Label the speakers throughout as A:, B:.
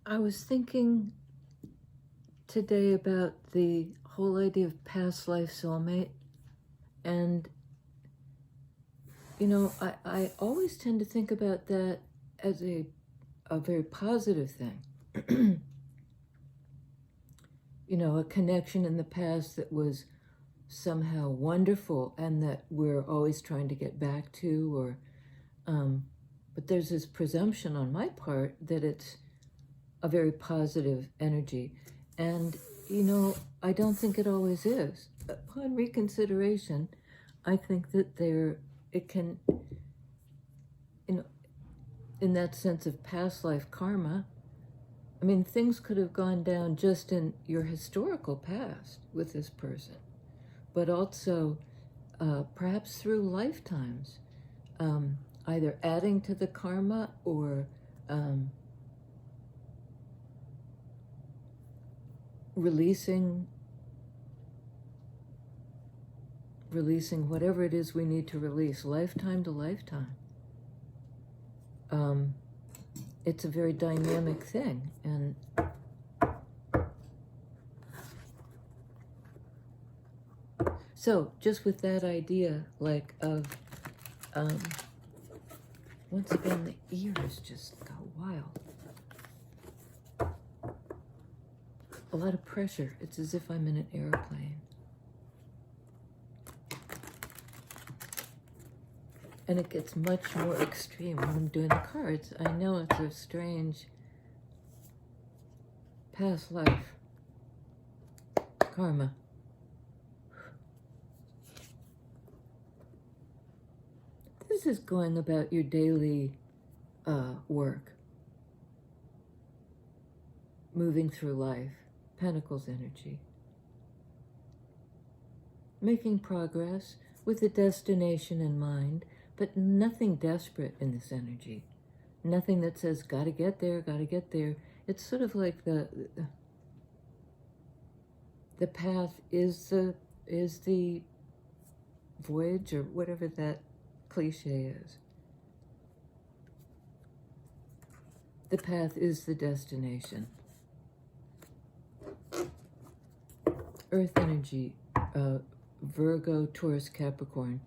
A: I was thinking today about the whole idea of past life soulmate, and I always tend to think about that as a very positive thing. A connection in the past that was somehow wonderful and that we're always trying to get back to, or but there's this presumption on my part that it's a very positive energy. And, I don't think it always is. Upon reconsideration, I think that it can, in that sense of past life karma, I mean, things could have gone down just in your historical past with this person, but also perhaps through lifetimes, either adding to the karma or releasing whatever it is we need to release, lifetime to lifetime. It's a very dynamic thing, and so just with that idea, like of once again, the ears just go wild. A lot of pressure. It's as if I'm in an airplane. And it gets much more extreme when I'm doing the cards. I know it's a strange past life karma. This is going about your daily work, moving through life. Pentacles energy. Making progress with a destination in mind, but nothing desperate in this energy. Nothing that says, gotta get there, gotta get there. It's sort of like the path is the voyage, or whatever that cliche is. The path is the destination. Earth energy, Virgo, Taurus, Capricorn,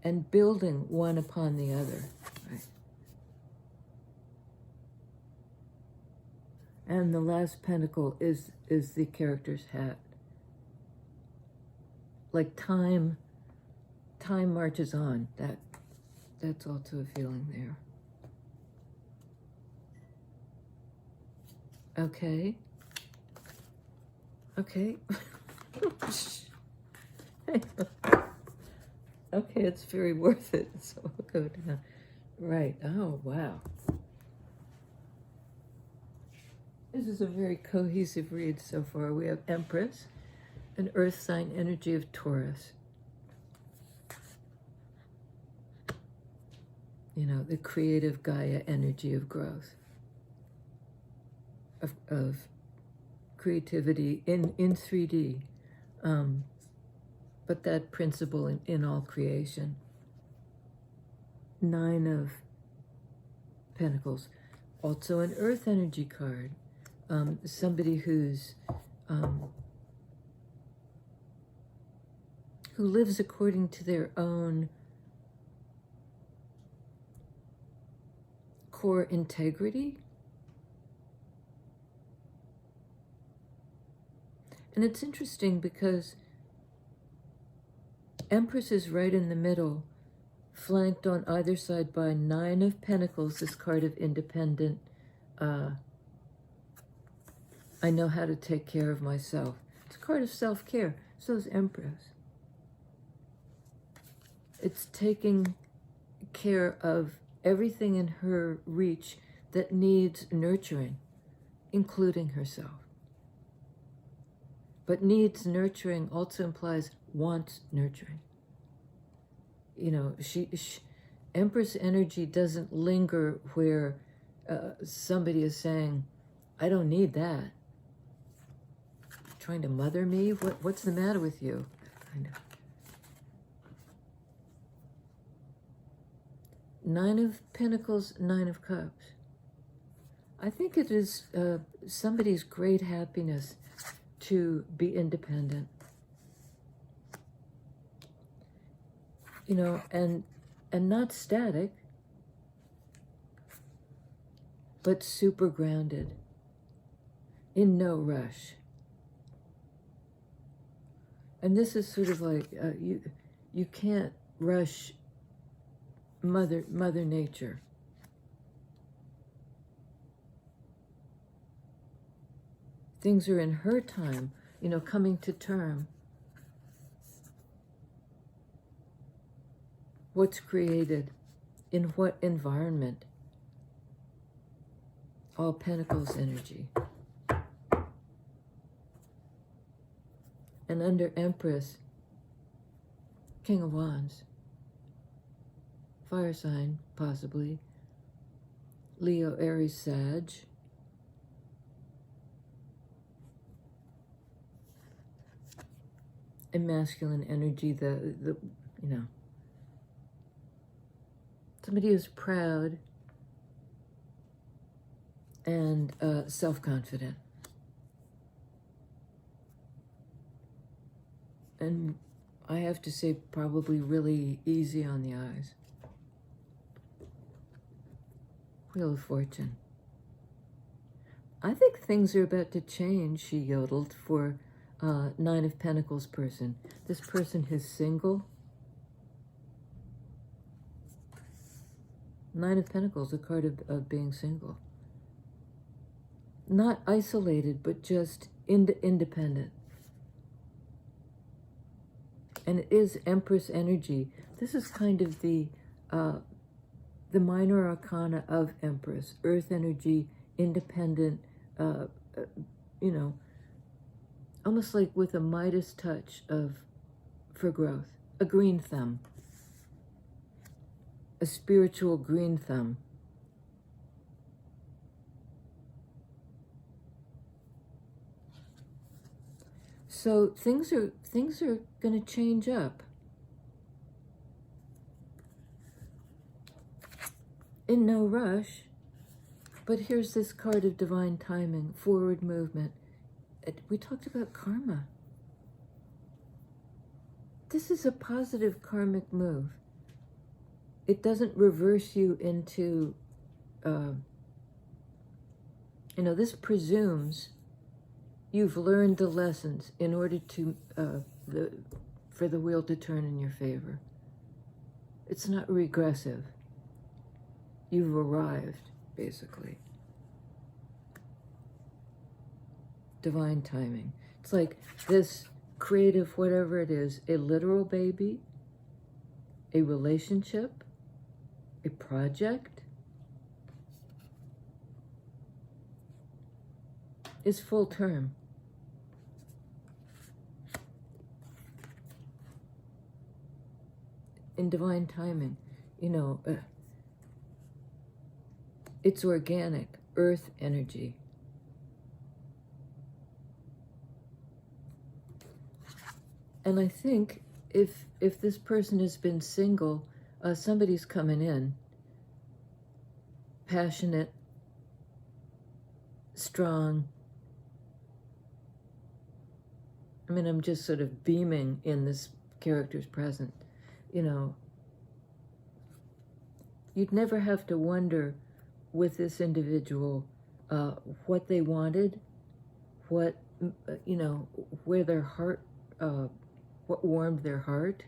A: and building one upon the other, right? And the last pentacle is the character's hat. Like time marches on. That's also a feeling there. Okay. Okay. Okay, it's very worth it. So I'll go down. Right. Oh, wow. This is a very cohesive read so far. We have Empress, an earth sign energy of Taurus. The creative Gaia energy of growth, of creativity in 3D, but that principle in all creation. 9 of Pentacles, also an earth energy card. Somebody who lives according to their own core integrity. And it's interesting because Empress is right in the middle, flanked on either side by 9 of Pentacles, this card of independent, I know how to take care of myself. It's a card of self-care. So is Empress. It's taking care of everything in her reach that needs nurturing, including herself. But needs nurturing also implies wants nurturing. Empress energy doesn't linger where somebody is saying, I don't need that. Trying to mother me? What's the matter with you? Kind of. 9 of Pentacles, 9 of Cups. I think it is somebody's great happiness to be independent. You know, and not static, but super grounded, in no rush. And this is sort of like you can't rush Mother Nature. Things are in her time, you know, coming to term. What's created, in what environment? All Pentacles energy. And under Empress, King of Wands. Fire sign, possibly. Leo, Aries, Sag. And masculine energy, the you know, somebody who's proud and self-confident. And I have to say, probably really easy on the eyes. Wheel of Fortune. I think things are about to change, she yodeled, for Nine of Pentacles person. This person is single. Nine of Pentacles, a card of being single. Not isolated, but just independent. And it is Empress energy. This is kind of the minor arcana of Empress. Earth energy, independent, you know, almost like with a Midas touch for growth. A green thumb. A spiritual green thumb. So things are going to change up. In no rush, but here's this card of divine timing, forward movement. We talked about karma. This is a positive karmic move. It doesn't reverse you into, you know, this presumes you've learned the lessons in order to, for the wheel to turn in your favor. It's not regressive. You've arrived, basically. Divine timing. It's like this creative, whatever it is, a literal baby, a relationship, a project, is full term. In divine timing, you know, it's organic, earth energy. And I think if this person has been single, somebody's coming in, passionate, strong. I mean, I'm just sort of beaming in this character's present. You know, you'd never have to wonder with this individual what they wanted, what, you know, where their heart, what warmed their heart.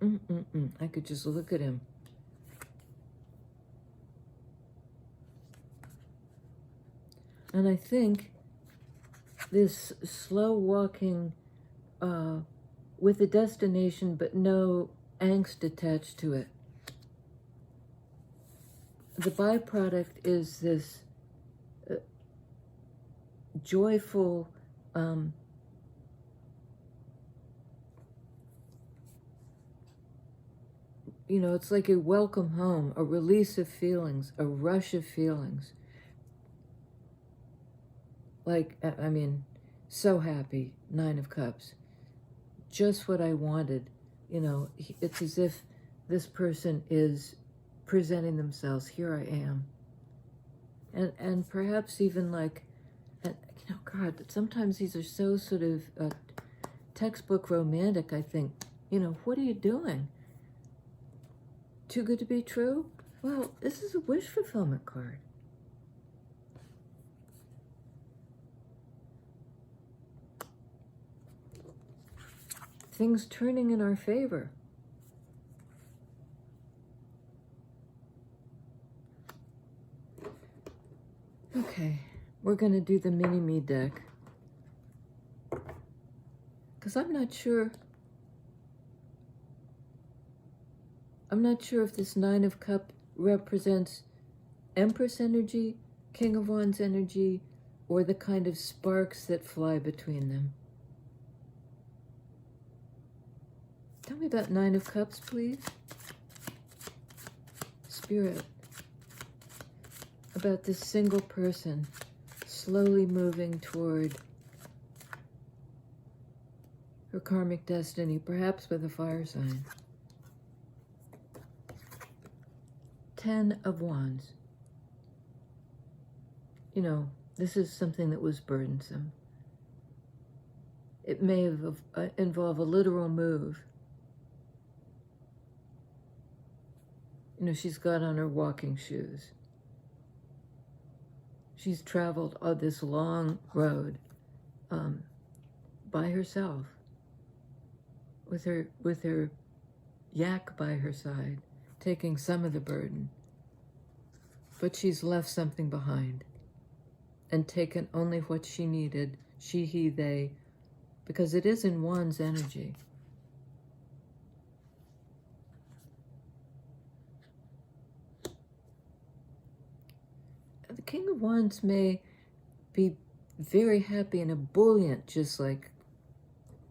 A: I could just look at him. And I think this slow walking with a destination but no angst attached to it. The byproduct is this joyful, you know, it's like a welcome home, a release of feelings, a rush of feelings. Like, I mean, so happy, Nine of Cups. Just what I wanted. You know, it's as if this person is presenting themselves. Here I am. And perhaps even like, and, you know, God, sometimes these are so sort of textbook romantic, I think. You know, what are you doing? Too good to be true? Well, this is a wish fulfillment card. Things turning in our favor. Okay, we're going to do the mini-me deck. Because I'm not sure if this Nine of Cups represents Empress energy, King of Wands energy, or the kind of sparks that fly between them. Tell me about Nine of Cups, please. Spirit. About this single person slowly moving toward her karmic destiny, perhaps with a fire sign. 10 of Wands. You know, this is something that was burdensome. It may have involved a literal move. You know, she's got on her walking shoes. She's traveled this long road by herself, with her yak by her side, taking some of the burden. But she's left something behind and taken only what she needed, she, he, they, because it is in Wands energy. The King of Wands may be very happy and ebullient, just like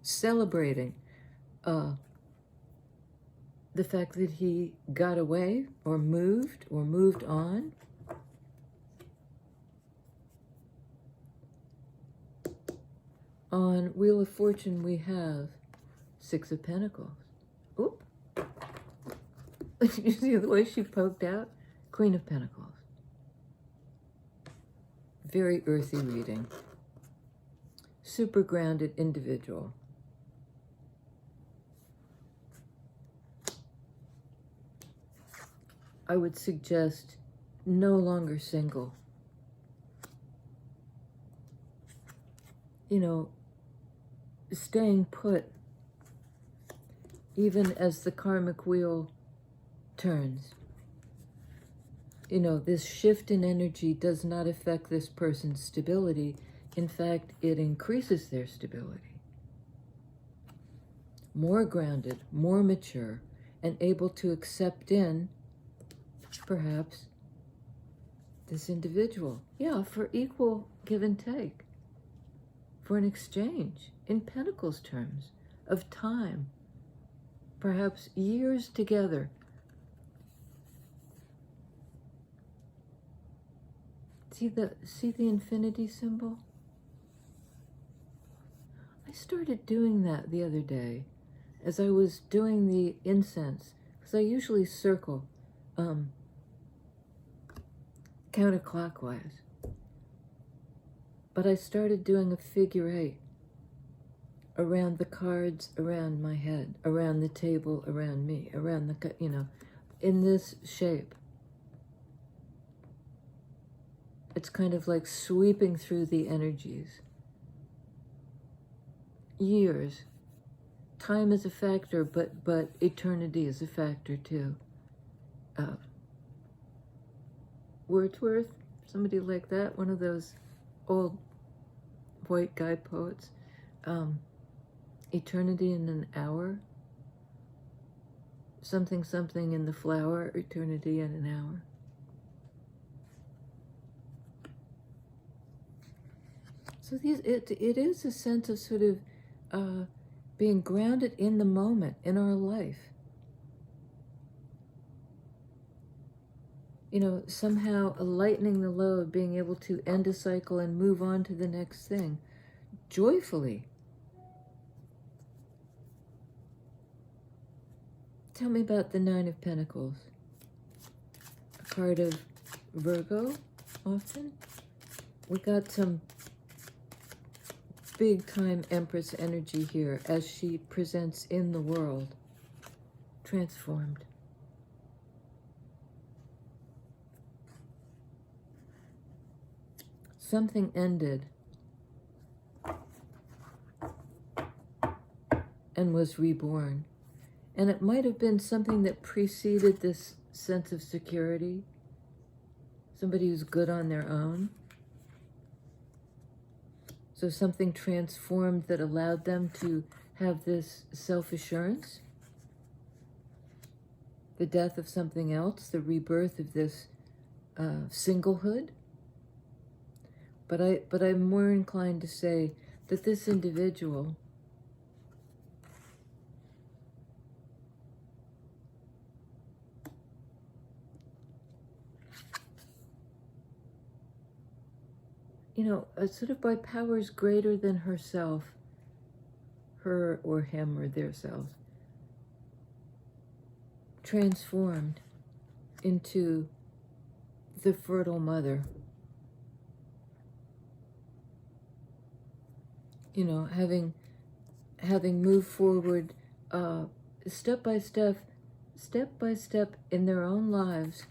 A: celebrating the fact that he got away or moved on. On Wheel of Fortune, we have Six of Pentacles. Oop. You see the way she poked out? Queen of Pentacles. Very earthy reading. Super grounded individual. I would suggest no longer single. You know, staying put, even as the karmic wheel turns. You know, this shift in energy does not affect this person's stability. In fact, it increases their stability. More grounded, more mature, and able to accept in, perhaps, this individual. Yeah, for equal give and take. For an exchange, in Pentacles terms, of time. Perhaps years together. See the infinity symbol? I started doing that the other day as I was doing the incense, because I usually circle counterclockwise. But I started doing a figure 8 around the cards, around my head, around the table, around me, around the, you know, in this shape. It's kind of like sweeping through the energies. Years. Time is a factor, but eternity is a factor too. Wordsworth, somebody like that, one of those old white guy poets. Eternity in an hour. Something in the flower, eternity in an hour. So it is a sense of sort of being grounded in the moment, in our life. You know, somehow lightening the load, being able to end a cycle and move on to the next thing, joyfully. Tell me about the Nine of Pentacles. A card of Virgo, often. We got some big-time Empress energy here as she presents in the world. Transformed. Something ended and was reborn. And it might have been something that preceded this sense of security. Somebody who's good on their own. So something transformed that allowed them to have this self-assurance. The death of something else, the rebirth of this singlehood. But I'm more inclined to say that this individual sort of by powers greater than herself, her or him or their selves, transformed into the fertile mother. Having moved forward step by step in their own lives,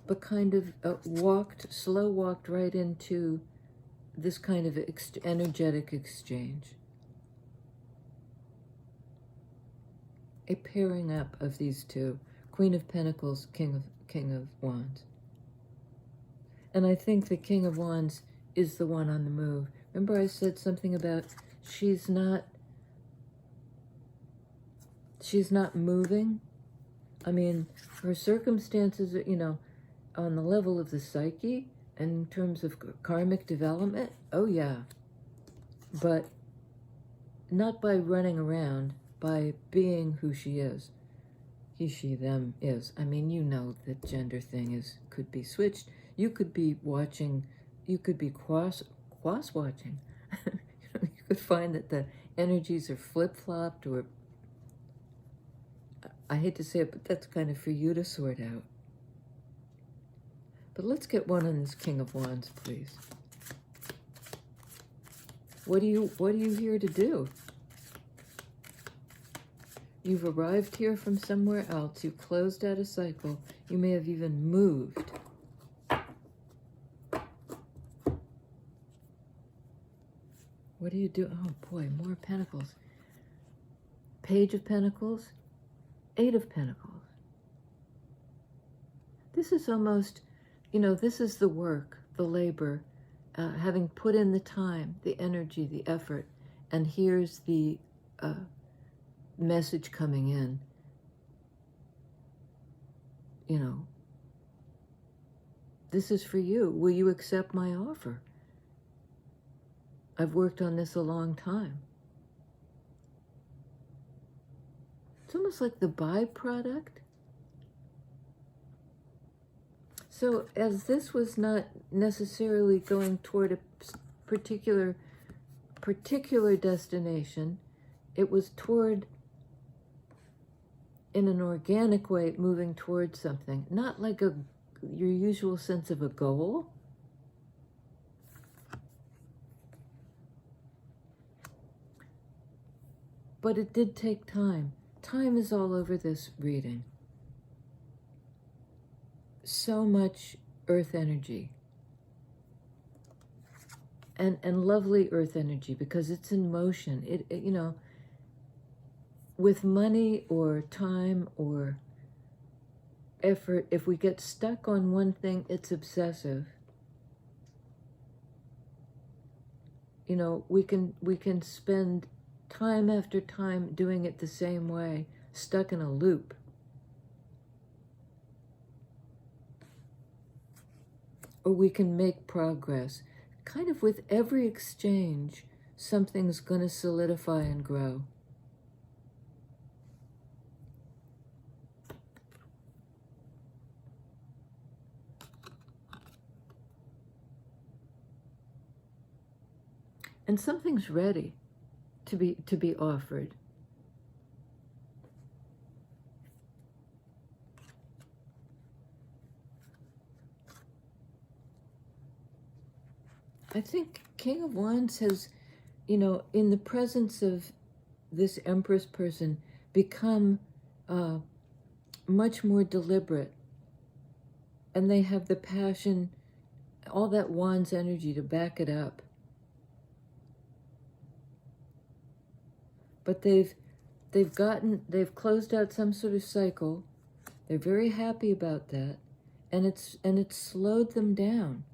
A: but kind of slow walked right into this kind of energetic exchange. A pairing up of these two, Queen of Pentacles, King of Wands. And I think the King of Wands is the one on the move. Remember I said something about she's not moving? I mean, her circumstances are, on the level of the psyche and in terms of karmic development, oh yeah. But not by running around, by being who she is. He, she, them is. I mean, the gender thing could be switched. You could be watching, you could be cross-watching. You could find that the energies are flip-flopped, or I hate to say it, but that's kind of for you to sort out. But let's get one on this King of Wands, please. What are you here to do? You've arrived here from somewhere else. You've closed out a cycle. You may have even moved. What do you do? Oh boy, more Pentacles. Page of Pentacles, Eight of Pentacles. This is almost, this is the work, the labor, having put in the time, the energy, the effort, and here's the message coming in. This is for you. Will you accept my offer? I've worked on this a long time. It's almost like the byproduct. So as this was not necessarily going toward a particular destination, it was toward, in an organic way, moving towards something. Not like your usual sense of a goal. But it did take time. Time is all over this reading. So much earth energy. And lovely earth energy, because it's in motion. It with money or time or effort, if we get stuck on one thing, it's obsessive. We can spend time after time doing it the same way, stuck in a loop. Or we can make progress. Kind of with every exchange, something's going to solidify and grow. And something's ready to be offered. I think King of Wands has, you know, in the presence of this Empress person, become much more deliberate. And they have the passion, all that Wands energy to back it up. But they've closed out some sort of cycle. They're very happy about that. And it's slowed them down.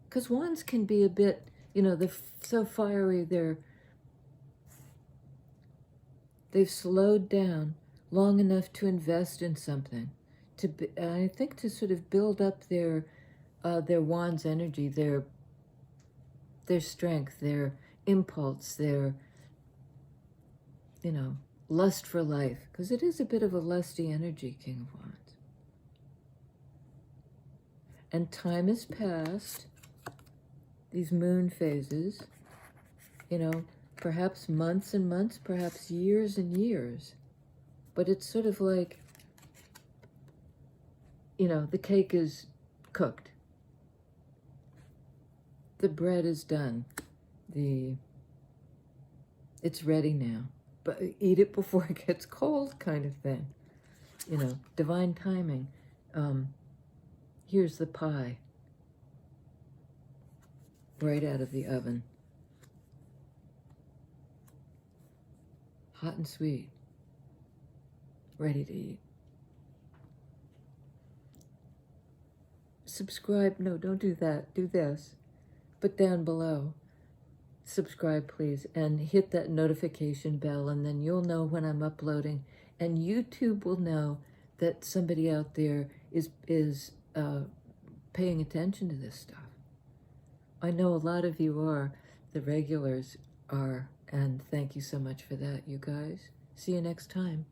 A: Because Wands can be a bit, you know, they're so fiery, they've slowed down long enough to invest in something, I think to sort of build up their Wands energy, their strength, their impulse, their, you know, lust for life, because it is a bit of a lusty energy, King of Wands. And time has passed, these moon phases, you know, perhaps months and months, perhaps years and years. But it's sort of like, you know, the cake is cooked. The bread is done. It's ready now. But eat it before it gets cold, kind of thing. You know, divine timing. Here's the pie. Right out of the oven. Hot and sweet. Ready to eat. Subscribe. No, don't do that. Do this. But down below, subscribe, please. And hit that notification bell, and then you'll know when I'm uploading. And YouTube will know that somebody out there is paying attention to this stuff. I know a lot of you are. The regulars are. And thank you so much for that, you guys. See you next time.